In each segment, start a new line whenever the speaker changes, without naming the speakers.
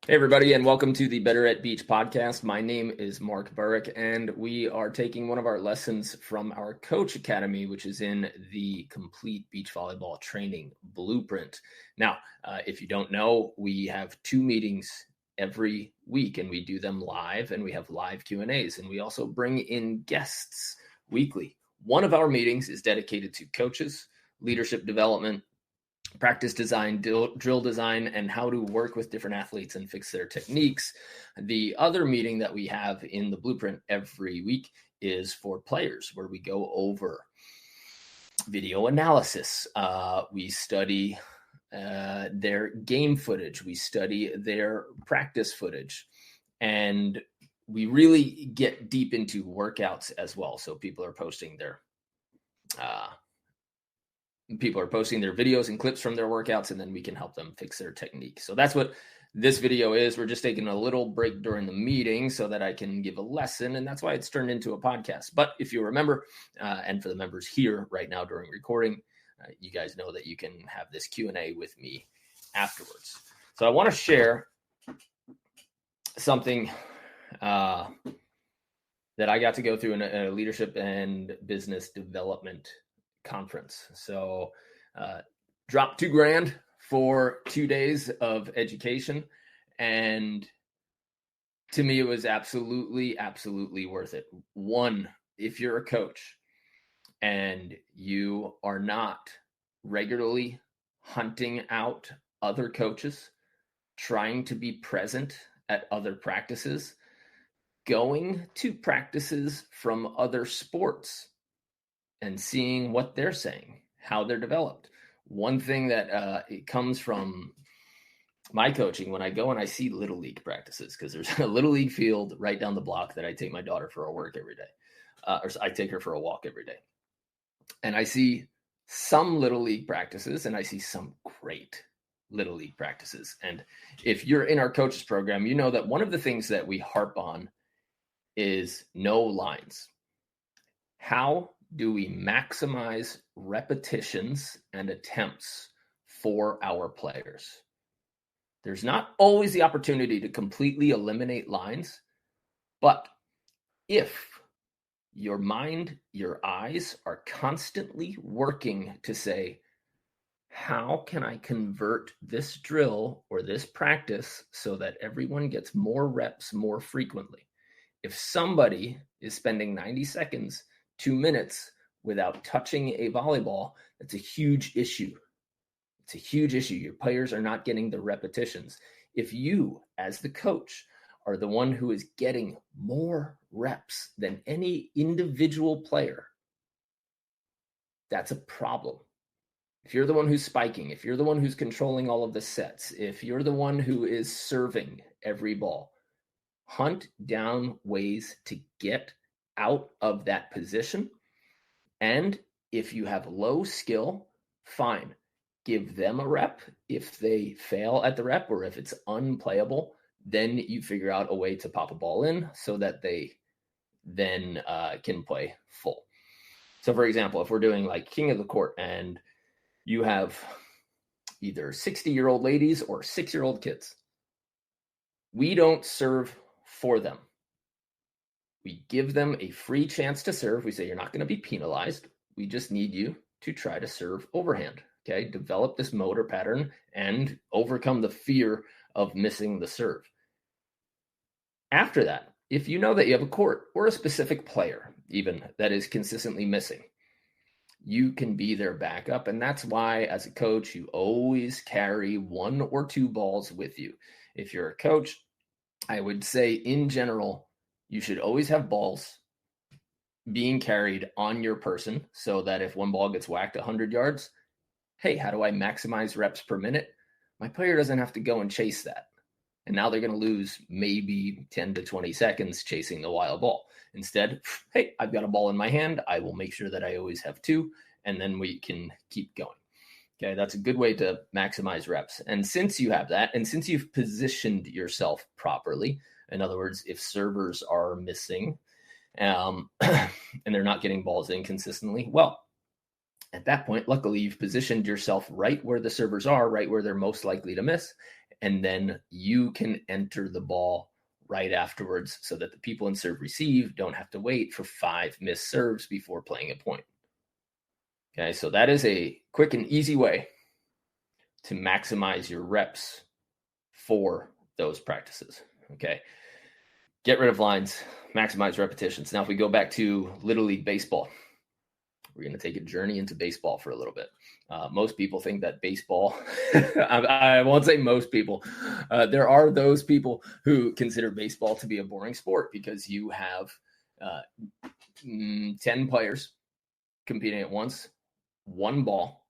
Hey, everybody, and welcome to the Better at Beach podcast. My name is Mark Burik, and we are taking one of our lessons from our Coach Academy, which is in the Complete Beach Volleyball Training Blueprint. Now, if you don't know, we have 2 meetings every week, and we do them live, and we have live Q&As, and we also bring in guests weekly. One of our meetings is dedicated to coaches, leadership development, practice design, drill design, and how to work with different athletes and fix their techniques. The other meeting that we have in the blueprint every week is for players, where we go over video analysis. We study their game footage. We study their practice footage. And we really get deep into workouts as well. So people are posting their videos and clips from their workouts, and then we can help them fix their technique. So that's what this video is. We're just taking a little break during the meeting so that I can give a lesson, and that's why it's turned into a podcast. But if you remember, and for the members here right now during recording, you guys know that you can have this Q&A with me afterwards. So I want to share something that I got to go through in a leadership and business development conference. So dropped $2,000 for 2 days of education. And to me, it was absolutely worth it. One, if you're a coach and you are not regularly hunting out other coaches, trying to be present at other practices, going to practices from other sports, and seeing what they're saying, how they're developed. One thing that it comes from my coaching, when I go and I see Little League practices, because there's a Little League field right down the block that I take my daughter for a work every day, or I take her for a walk every day. And I see some Little League practices, and I see some great Little League practices. And if you're in our coaches program, you know that one of the things that we harp on is no lines. How do we maximize repetitions and attempts for our players? There's not always the opportunity to completely eliminate lines, but if your mind, your eyes are constantly working to say, how can I convert this drill or this practice so that everyone gets more reps more frequently? If somebody is spending 90 seconds 2 minutes without touching a volleyball, that's a huge issue. It's a huge issue. Your players are not getting the repetitions. If you, as the coach, are the one who is getting more reps than any individual player, that's a problem. If you're the one who's spiking, if you're the one who's controlling all of the sets, if you're the one who is serving every ball, hunt down ways to get out of that position. And if you have low skill, fine, give them a rep. If they fail at the rep, or if it's unplayable, then you figure out a way to pop a ball in so that they then can play full. So for example, if we're doing like King of the Court and you have either 60-year-old ladies or 6-year-old kids, we don't serve for them. We give them a free chance to serve. We say, you're not going to be penalized. We just need you to try to serve overhand. Okay. Develop this motor pattern and overcome the fear of missing the serve. After that, if you know that you have a court or a specific player even that is consistently missing, you can be their backup. And that's why as a coach, you always carry 1 or 2 balls with you. If you're a coach, I would say in general, you should always have balls being carried on your person so that if one ball gets whacked 100 yards, hey, how do I maximize reps per minute? My player doesn't have to go and chase that. And now they're going to lose maybe 10 to 20 seconds chasing the wild ball. Instead, hey, I've got a ball in my hand. I will make sure that I always have 2, and then we can keep going. Okay, that's a good way to maximize reps. And since you have that, and since you've positioned yourself properly, in other words, if servers are missing and they're not getting balls in consistently, well, at that point, luckily, you've positioned yourself right where the servers are, right where they're most likely to miss. and then you can enter the ball right afterwards so that the people in serve receive don't have to wait for 5 missed serves before playing a point. Okay, so that is a quick and easy way to maximize your reps for those practices. Okay, get rid of lines, maximize repetitions. Now, if we go back to Little League Baseball, we're going to take a journey into baseball for a little bit. Most people think that baseball, I won't say most people, there are those people who consider baseball to be a boring sport because you have 10 players competing at once, one ball,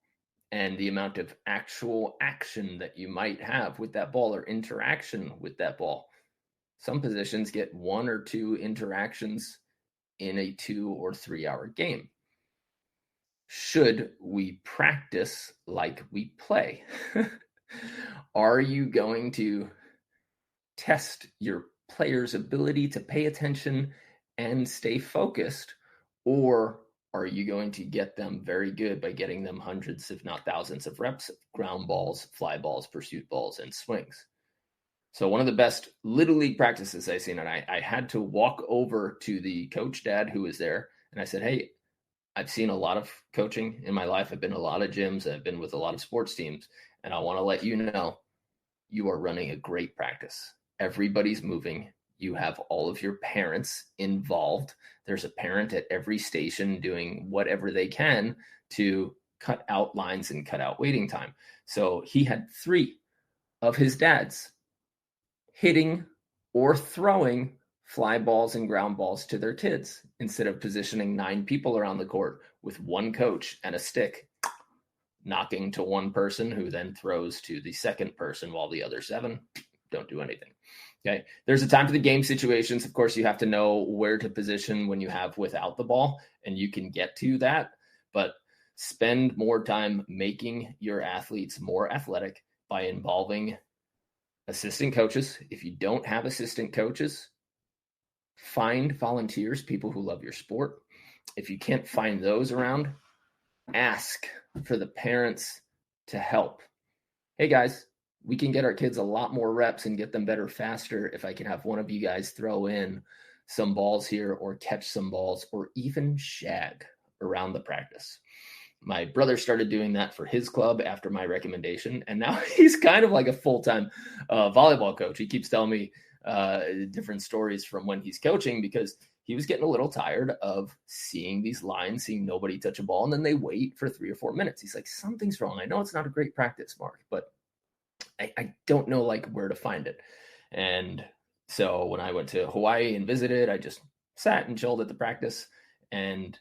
and the amount of actual action that you might have with that ball or interaction with that ball. Some positions get 1 or 2 interactions in a 2 or 3 hour game. Should we practice like we play? Are you going to test your players' ability to pay attention and stay focused? Or are you going to get them very good by getting them hundreds, if not thousands of reps of ground balls, fly balls, pursuit balls, and swings? So one of the best Little League practices I've seen, and I had to walk over to the coach dad who was there, and I said, hey, I've seen a lot of coaching in my life. I've been to a lot of gyms. I've been with a lot of sports teams. And I want to let you know, you are running a great practice. Everybody's moving. You have all of your parents involved. There's a parent at every station doing whatever they can to cut out lines and cut out waiting time. So he had 3 of his dads hitting or throwing fly balls and ground balls to their kids instead of positioning 9 people around the court with one coach and a stick, knocking to one person who then throws to the second person while the other 7 don't do anything. Okay. There's a time for the game situations. Of course, you have to know where to position when you have without the ball, and you can get to that, but spend more time making your athletes more athletic by involving assistant coaches. If you don't have assistant coaches, find volunteers, people who love your sport. If you can't find those around, ask for the parents to help. Hey guys, we can get our kids a lot more reps and get them better faster if I can have one of you guys throw in some balls here or catch some balls or even shag around the practice. My brother started doing that for his club after my recommendation, and now he's kind of like a full-time volleyball coach. He keeps telling me different stories from when he's coaching because he was getting a little tired of seeing these lines, seeing nobody touch a ball, and then they wait for 3 or 4 minutes. He's like, something's wrong. I know it's not a great practice, Mark, but I don't know like where to find it. And so when I went to Hawaii and visited, I just sat and chilled at the practice, and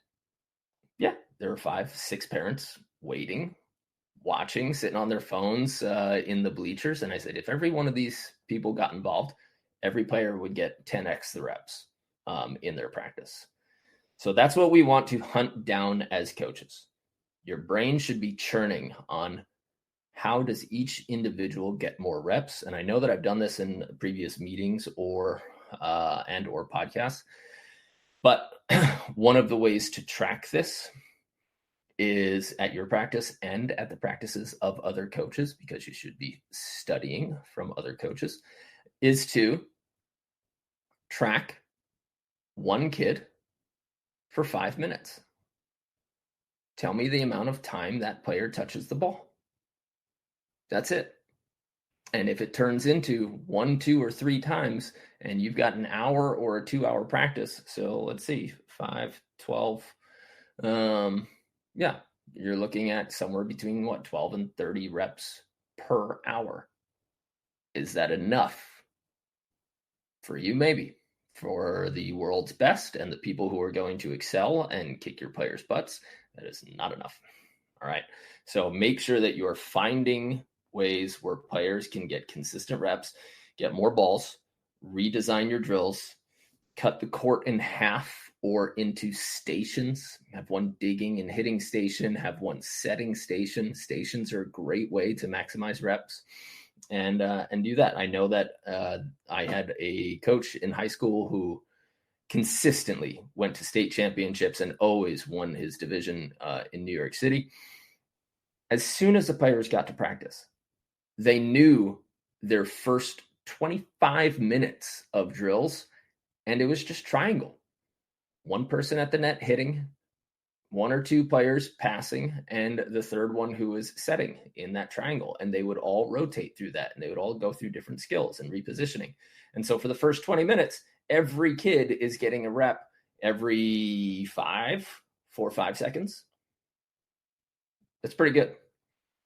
yeah, there were 5, 6 parents waiting, watching, sitting on their phones in the bleachers. And I said, if every one of these people got involved, every player would get 10x the reps in their practice. So that's what we want to hunt down as coaches. Your brain should be churning on how does each individual get more reps. And I know that I've done this in previous meetings or podcasts, but one of the ways to track this is at your practice and at the practices of other coaches, because you should be studying from other coaches, is to track one kid for 5 minutes. Tell me the amount of time that player touches the ball. That's it. And if it turns into 1, 2, or 3 times, and you've got an hour or a 2-hour practice, so let's see, 5, 12, yeah, you're looking at somewhere between 12 and 30 reps per hour. Is that enough? For you, maybe. For the world's best and the people who are going to excel and kick your players' butts, that is not enough. All right. So make sure that you're finding ways where players can get consistent reps, get more balls, redesign your drills, cut the court in half or into stations. Have one digging and hitting station, have one setting station. Stations are a great way to maximize reps and do that. I know that I had a coach in high school who consistently went to state championships and always won his division in New York City. As soon as the players got to practice, they knew their first 25 minutes of drills, and it was just triangle. One person at the net hitting, one or two players passing, and the third one who was setting in that triangle. And they would all rotate through that, and they would all go through different skills and repositioning. And so for the first 20 minutes, every kid is getting a rep every 4 or 5 seconds. That's pretty good.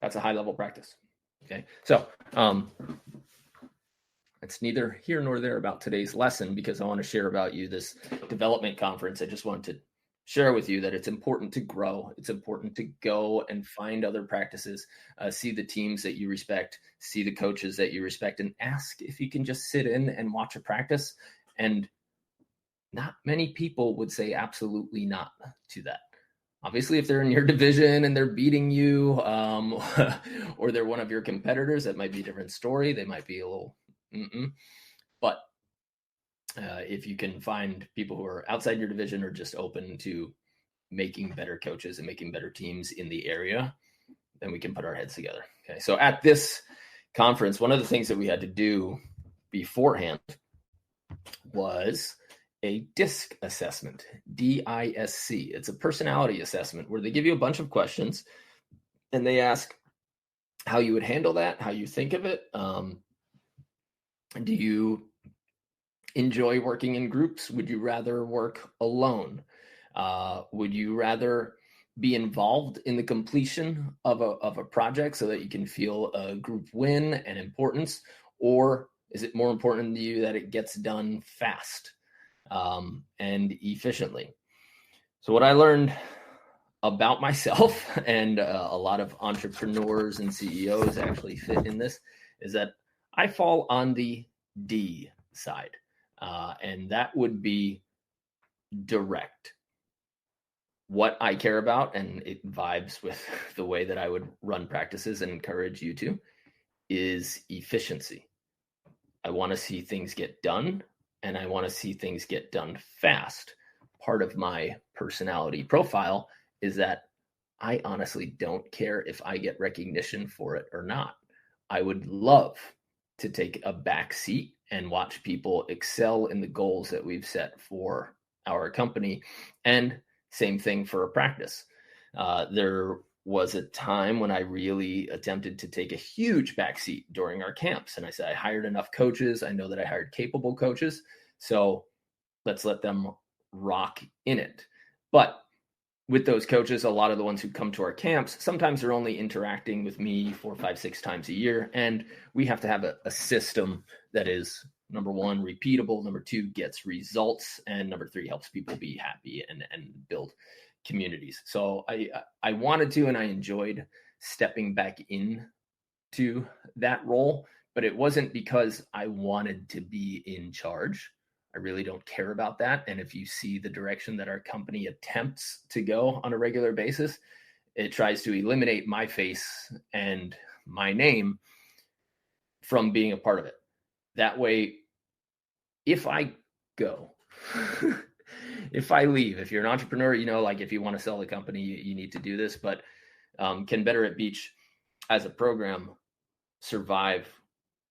That's a high level practice. Okay. So it's neither here nor there about today's lesson, because I want to share about you this development conference. I just wanted to share with you that it's important to grow. It's important to go and find other practices, see the teams that you respect, see the coaches that you respect, and ask if you can just sit in and watch a practice. And not many people would say absolutely not to that. Obviously, if they're in your division and they're beating you, or they're one of your competitors, that might be a different story. They might be a little, but if you can find people who are outside your division or just open to making better coaches and making better teams in the area, then we can put our heads together. Okay. So at this conference, one of the things that we had to do beforehand was a DISC assessment, DISC. It's a personality assessment where they give you a bunch of questions and they ask how you would handle that, how you think of it. Do you enjoy working in groups? Would you rather work alone? Would you rather be involved in the completion of a project so that you can feel a group win and importance? Or is it more important to you that it gets done fast and efficiently? So what I learned about myself, and a lot of entrepreneurs and CEOs actually fit in this, is that I fall on the D side. And that would be direct. What I care about, and it vibes with the way that I would run practices and encourage you to, is efficiency. I want to see things get done, and I want to see things get done fast. Part of my personality profile is that I honestly don't care if I get recognition for it or not. I would love to take a back seat and watch people excel in the goals that we've set for our company. And same thing for a practice. There was a time when I really attempted to take a huge backseat during our camps. And I said, I hired enough coaches. I know that I hired capable coaches. So let's let them rock in it. But with those coaches, a lot of the ones who come to our camps, sometimes they're only interacting with me 4, 5, 6 times a year. And we have to have a system that is, number one, repeatable, number two, gets results, and number three, helps people be happy and build communities. So I wanted to, and I enjoyed stepping back into that role, but it wasn't because I wanted to be in charge. I really don't care about that. And if you see the direction that our company attempts to go on a regular basis, it tries to eliminate my face and my name from being a part of it. That way, if I go, if I leave, if you're an entrepreneur, like if you want to sell the company, you need to do this, but can Better at Beach as a program survive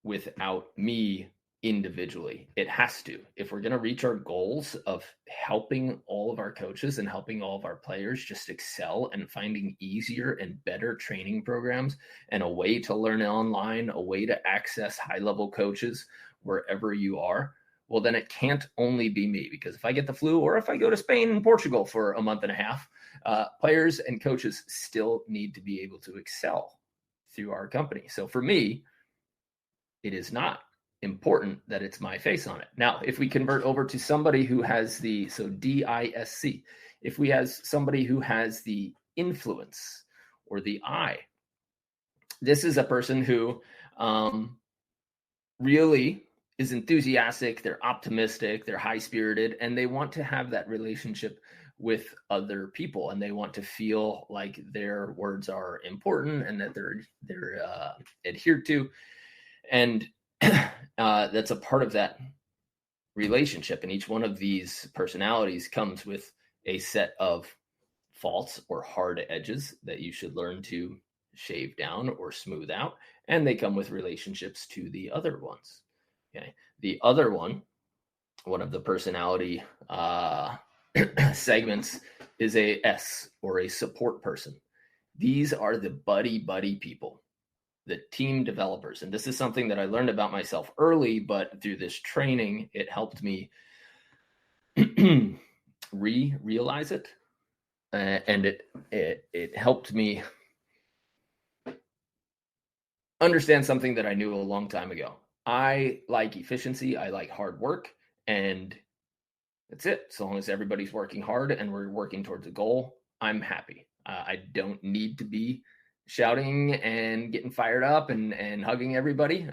without me individually? It has to. If we're going to reach our goals of helping all of our coaches and helping all of our players just excel and finding easier and better training programs and a way to learn online, a way to access high-level coaches wherever you are, well, then it can't only be me, because if I get the flu or if I go to Spain and Portugal for a month and a half, players and coaches still need to be able to excel through our company. So for me, it is not important that it's my face on it. Now, if we convert over to somebody who has so DISC, if we has somebody who has the influence or the I, this is a person who really is enthusiastic, they're optimistic, they're high-spirited, and they want to have that relationship with other people, and they want to feel like their words are important and that they're adhered to. And that's a part of that relationship. And each one of these personalities comes with a set of faults or hard edges that you should learn to shave down or smooth out, and they come with relationships to the other ones. Okay. The other one of the personality segments is a S, or a support person. These are the buddy people, the team developers. And this is something that I learned about myself early, but through this training, it helped me realize it. And it helped me understand something that I knew a long time ago. I like efficiency. I like hard work, and that's it. So long as everybody's working hard and we're working towards a goal, I'm happy. I don't need to be shouting and getting fired up and hugging everybody.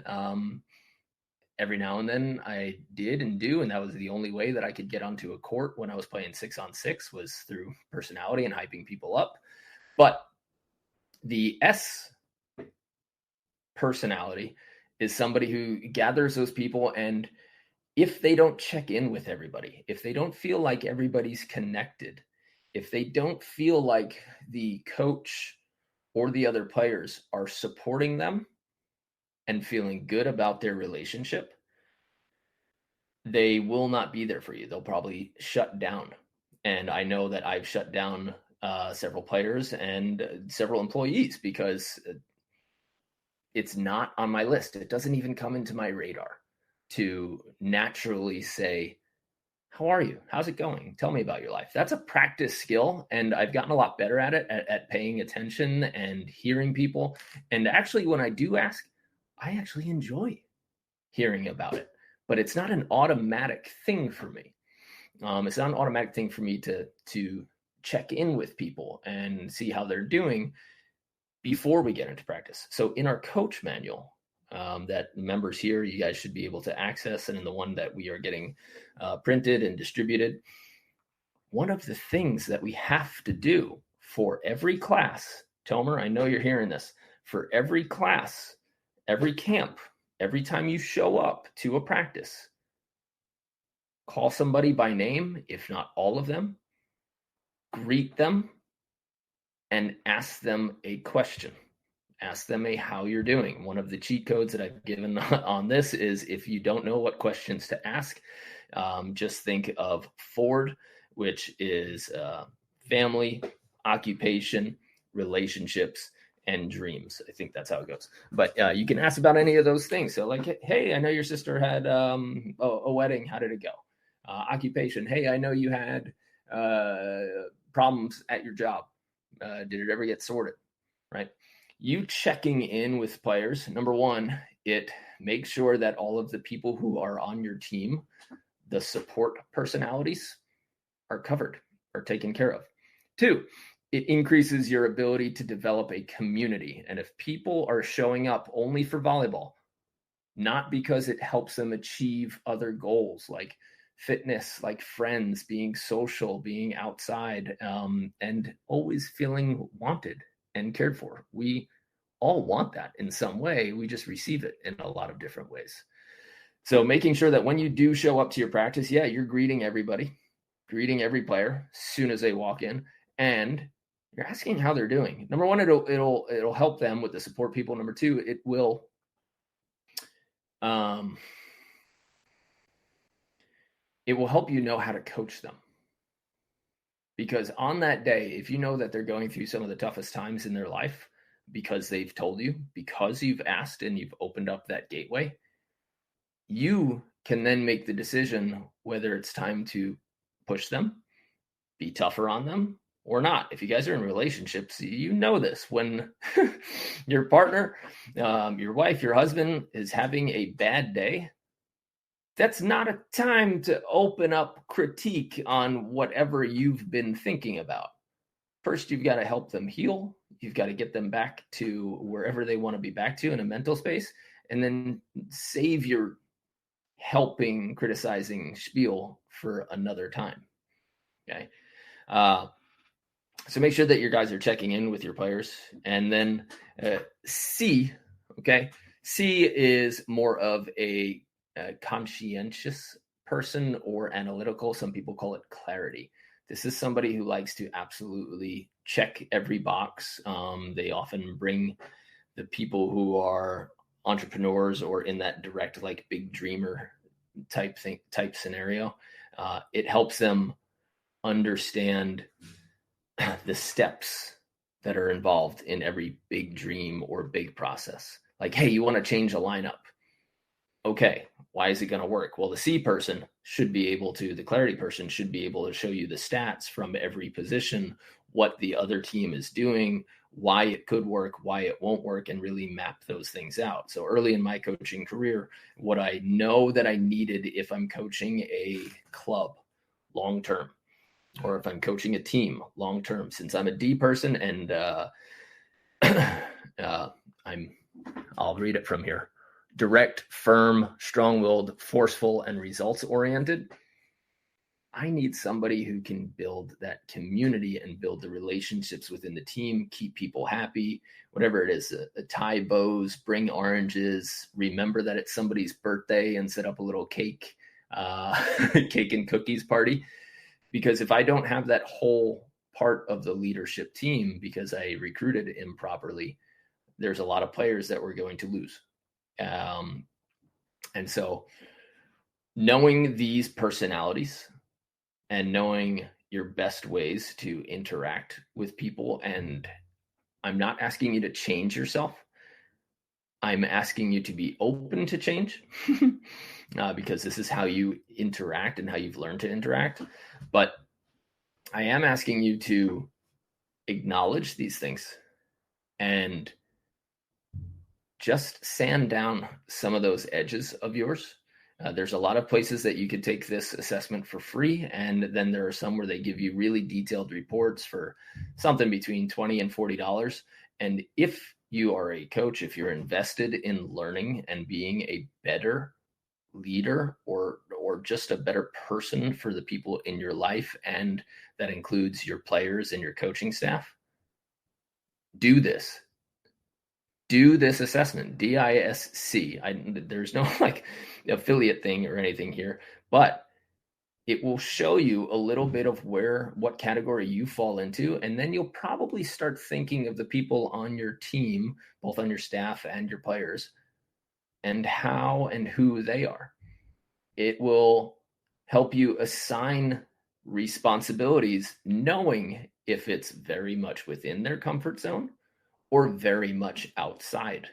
Every now and then I did and do, and that was the only way that I could get onto a court when I was playing 6-on-6, was through personality and hyping people up. But the S personality is somebody who gathers those people, and if they don't check in with everybody, if they don't feel like everybody's connected, if they don't feel like the coach or the other players are supporting them and feeling good about their relationship, they will not be there for you. They'll probably shut down. And I know that I've shut down several players and several employees because it's not on my list. It doesn't even come into my radar to naturally say, how are you? How's it going? Tell me about your life. That's a practice skill, and I've gotten a lot better at it, at paying attention and hearing people. And actually, when I do ask, I actually enjoy hearing about it, but it's not an automatic thing for me. It's not an automatic thing for me to check in with people and see how they're doing before we get into practice. So in our coach manual, that members here, you guys should be able to access, and in the one that we are getting printed and distributed, one of the things that we have to do for every class, Tomer, I know you're hearing this, for every class, every camp, every time you show up to a practice, call somebody by name, if not all of them, greet them, and ask them a question. Ask them how you're doing. One of the cheat codes that I've given on this is, if you don't know what questions to ask, just think of Ford, which is family, occupation, relationships, and dreams. I think that's how it goes. But you can ask about any of those things. So like, hey, I know your sister had a wedding. How did it go? Occupation. Hey, I know you had problems at your job. Did it ever get sorted? Right? You checking in with players, number one, it makes sure that all of the people who are on your team, the support personalities, are covered, are taken care of. Two, it increases your ability to develop a community. And if people are showing up only for volleyball, not because it helps them achieve other goals like fitness, like friends, being social, being outside, and always feeling wanted and cared for. We all want that in some way. We just receive it in a lot of different ways. So making sure that when you do show up to your practice, yeah, you're greeting everybody, greeting every player as soon as they walk in, and you're asking how they're doing. Number one, it'll help them with the support people. Number two, it will help you know how to coach them. Because on that day, if you know that they're going through some of the toughest times in their life because they've told you, because you've asked and you've opened up that gateway, you can then make the decision whether it's time to push them, be tougher on them, or not. If you guys are in relationships, you know this. When your partner, your wife, your husband is having a bad day, that's not a time to open up critique on whatever you've been thinking about. First, you've got to help them heal. You've got to get them back to wherever they want to be back to in a mental space, and then save your helping, criticizing spiel for another time. Okay. So make sure that your guys are checking in with your players. And then C, okay. C is more of a conscientious person or analytical. Some people call it clarity. This is somebody who likes to absolutely check every box. They often bring the people who are entrepreneurs or in that direct, like big dreamer type scenario. It helps them understand the steps that are involved in every big dream or big process. Like, hey, you want to change a lineup. Okay, why is it going to work? Well, the C person should be able to, the clarity person should be able to show you the stats from every position, what the other team is doing, why it could work, why it won't work, and really map those things out. So early in my coaching career, what I know that I needed if I'm coaching a club long term, or if I'm coaching a team long term, since I'm a D person and I'll read it from here. Direct, firm, strong-willed, forceful, and results-oriented. I need somebody who can build that community and build the relationships within the team, keep people happy, whatever it is, tie bows, bring oranges, remember that it's somebody's birthday and set up a little cake and cookies party. Because if I don't have that whole part of the leadership team because I recruited improperly, there's a lot of players that we're going to lose. And so knowing these personalities and knowing your best ways to interact with people, and I'm not asking you to change yourself. I'm asking you to be open to change because this is how you interact and how you've learned to interact. But I am asking you to acknowledge these things and just sand down some of those edges of yours. There's a lot of places that you could take this assessment for free, and then there are some where they give you really detailed reports for something between $20 and $40. And if you are a coach, if you're invested in learning and being a better leader or just a better person for the people in your life, and that includes your players and your coaching staff, do this assessment, DISC. There's no like affiliate thing or anything here, but it will show you a little bit of what category you fall into. And then you'll probably start thinking of the people on your team, both on your staff and your players, and how and who they are. It will help you assign responsibilities, knowing if it's very much within their comfort zone or very much outside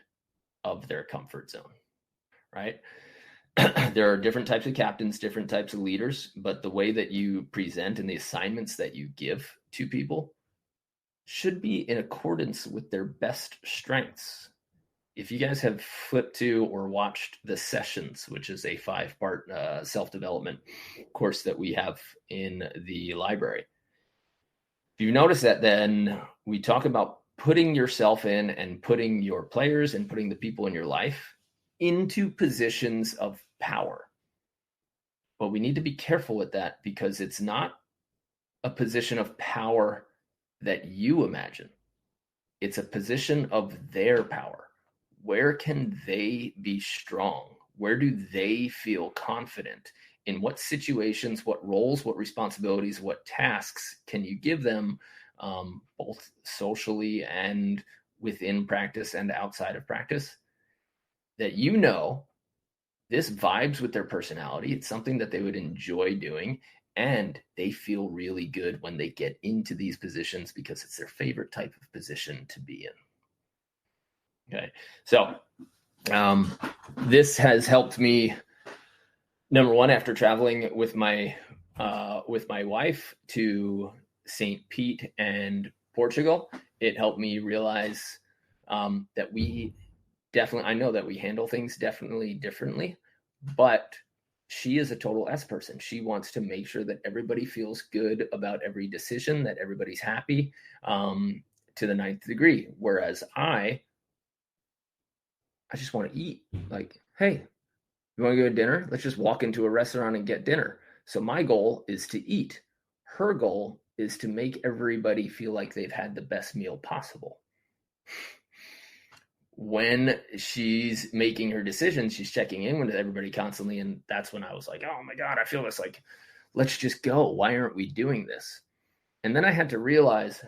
of their comfort zone, right? There are different types of captains, different types of leaders, but the way that you present and the assignments that you give to people should be in accordance with their best strengths. If you guys have flipped to or watched The Sessions, which is a 5-part self-development course that we have in the library, if you notice that, then we talk about putting yourself in and putting your players and putting the people in your life into positions of power. But we need to be careful with that because it's not a position of power that you imagine. It's a position of their power. Where can they be strong? Where do they feel confident? In what situations, what roles, what responsibilities, what tasks can you give them, both socially and within practice and outside of practice, that you know this vibes with their personality. It's something that they would enjoy doing, and they feel really good when they get into these positions because it's their favorite type of position to be in. Okay, so this has helped me, number one, after traveling with my wife to St. Pete and Portugal, it helped me realize that I know that we handle things definitely differently, but she is a total S person. She wants to make sure that everybody feels good about every decision, that everybody's happy to the 9th degree. Whereas I just want to eat. Like, hey, you want to go to dinner? Let's just walk into a restaurant and get dinner. So my goal is to eat. Her goal is to make everybody feel like they've had the best meal possible. When she's making her decisions, she's checking in with everybody constantly. And that's when I was like, oh my God, I feel this like let's just go. Why aren't we doing this? And then I had to realize,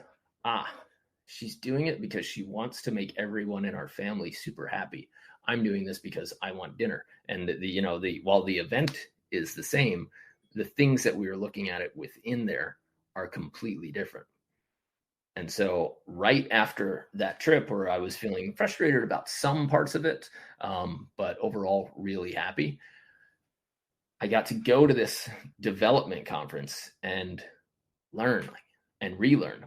she's doing it because she wants to make everyone in our family super happy. I'm doing this because I want dinner. And while the event is the same, the things that we were looking at it within there are completely different. And so right after that trip where I was feeling frustrated about some parts of it, but overall really happy, I got to go to this development conference and learn and relearn.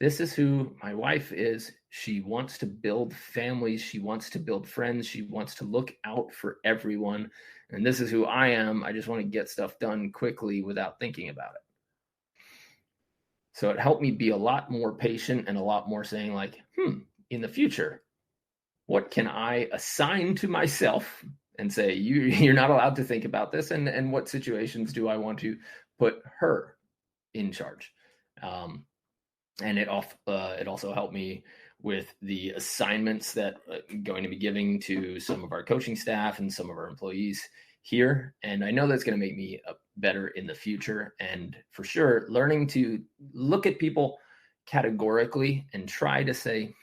This is who my wife is. She wants to build families. She wants to build friends. She wants to look out for everyone. And this is who I am. I just want to get stuff done quickly without thinking about it. So it helped me be a lot more patient and a lot more saying like, in the future, what can I assign to myself and say, you're not allowed to think about this, and what situations do I want to put her in charge? And it also helped me with the assignments that I'm going to be giving to some of our coaching staff and some of our employees here. And I know that's going to make me better in the future. And for sure, learning to look at people categorically and try to say,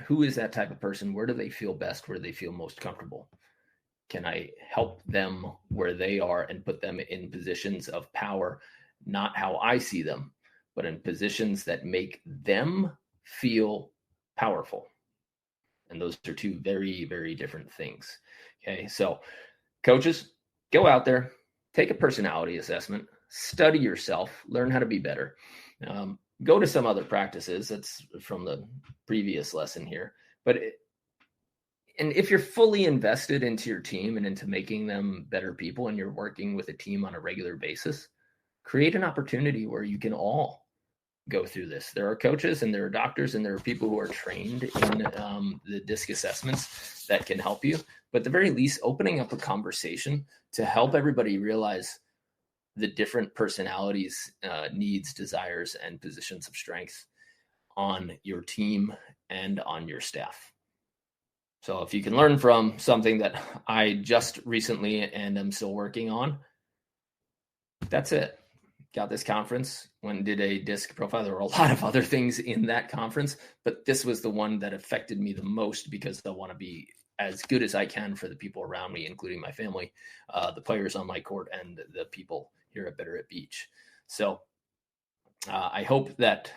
who is that type of person? Where do they feel best? Where do they feel most comfortable? Can I help them where they are and put them in positions of power, not how I see them, but in positions that make them feel powerful? And those are two very, very different things. Okay, so coaches, go out there, take a personality assessment, study yourself, learn how to be better. Go to some other practices. That's from the previous lesson here. And if you're fully invested into your team and into making them better people, and you're working with a team on a regular basis, create an opportunity where you can all go through this. There are coaches and there are doctors and there are people who are trained in the DISC assessments that can help you. But at the very least, opening up a conversation to help everybody realize the different personalities, needs, desires, and positions of strength on your team and on your staff. So if you can learn from something that I just recently and am still working on, that's it. Got this conference, went and did a DISC profile. There were a lot of other things in that conference, but this was the one that affected me the most because I want to be as good as I can for the people around me, including my family, the players on my court, and the people here at Better at Beach. So I hope that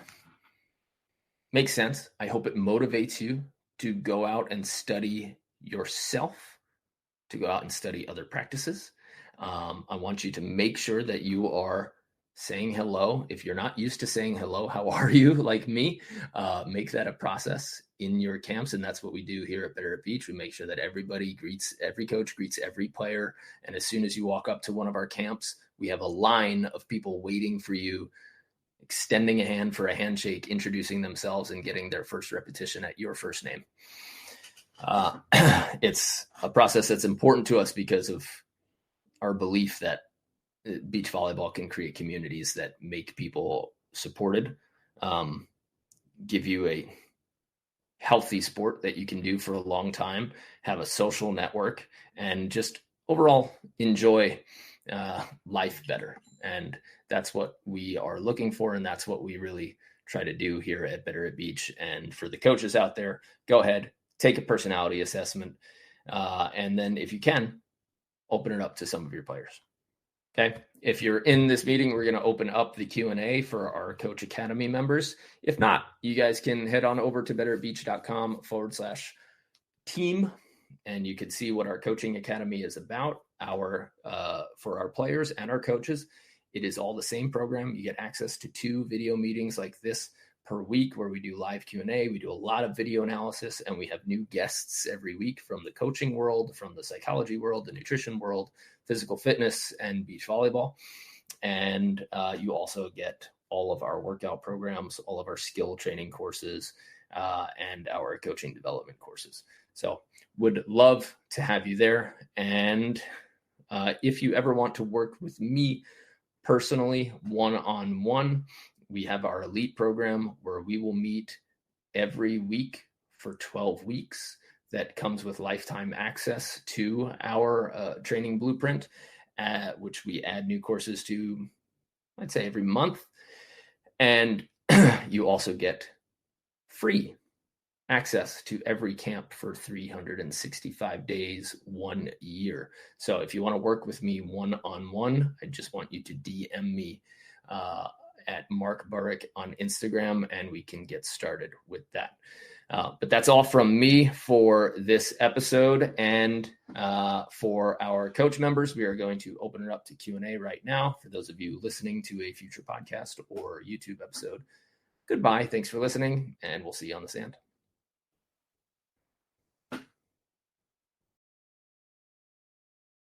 makes sense. I hope it motivates you to go out and study yourself, to go out and study other practices. I want you to make sure that you are saying hello. If you're not used to saying hello, how are you, like me, make that a process in your camps. And that's what we do here at Better at Beach. We make sure that every coach greets every player. And as soon as you walk up to one of our camps, we have a line of people waiting for you, extending a hand for a handshake, introducing themselves, and getting their first repetition at your first name. It's a process that's important to us because of our belief that beach volleyball can create communities that make people supported, give you a healthy sport that you can do for a long time, have a social network, and just overall enjoy life better. And that's what we are looking for. And that's what we really try to do here at Better at Beach. And for the coaches out there, go ahead, take a personality assessment. And then if you can, open it up to some of your players. Okay. If you're in this meeting, we're going to open up the Q&A for our Coach Academy members. If not, you guys can head on over to betteratbeach.com/team, and you can see what our coaching academy is about. For our players and our coaches, it is all the same program. You get access to 2 video meetings like this per week where we do live Q&A. We do a lot of video analysis, and we have new guests every week from the coaching world, from the psychology world, the nutrition world, physical fitness, and beach volleyball. And you also get all of our workout programs, all of our skill training courses, and our coaching development courses. So would love to have you there. And if you ever want to work with me personally, one-on-one, we have our elite program where we will meet every week for 12 weeks. that comes with lifetime access to our training blueprint, which we add new courses to, I'd say, every month. And you also get free access to every camp for 365 days, 1 year. So if you want to work with me one-on-one, I just want you to DM me at Mark Burik on Instagram, and we can get started with that. But that's all from me for this episode. And for our coach members, we are going to open it up to Q&A right now. For those of you listening to a future podcast or YouTube episode, goodbye. Thanks for listening, and we'll see you on the sand.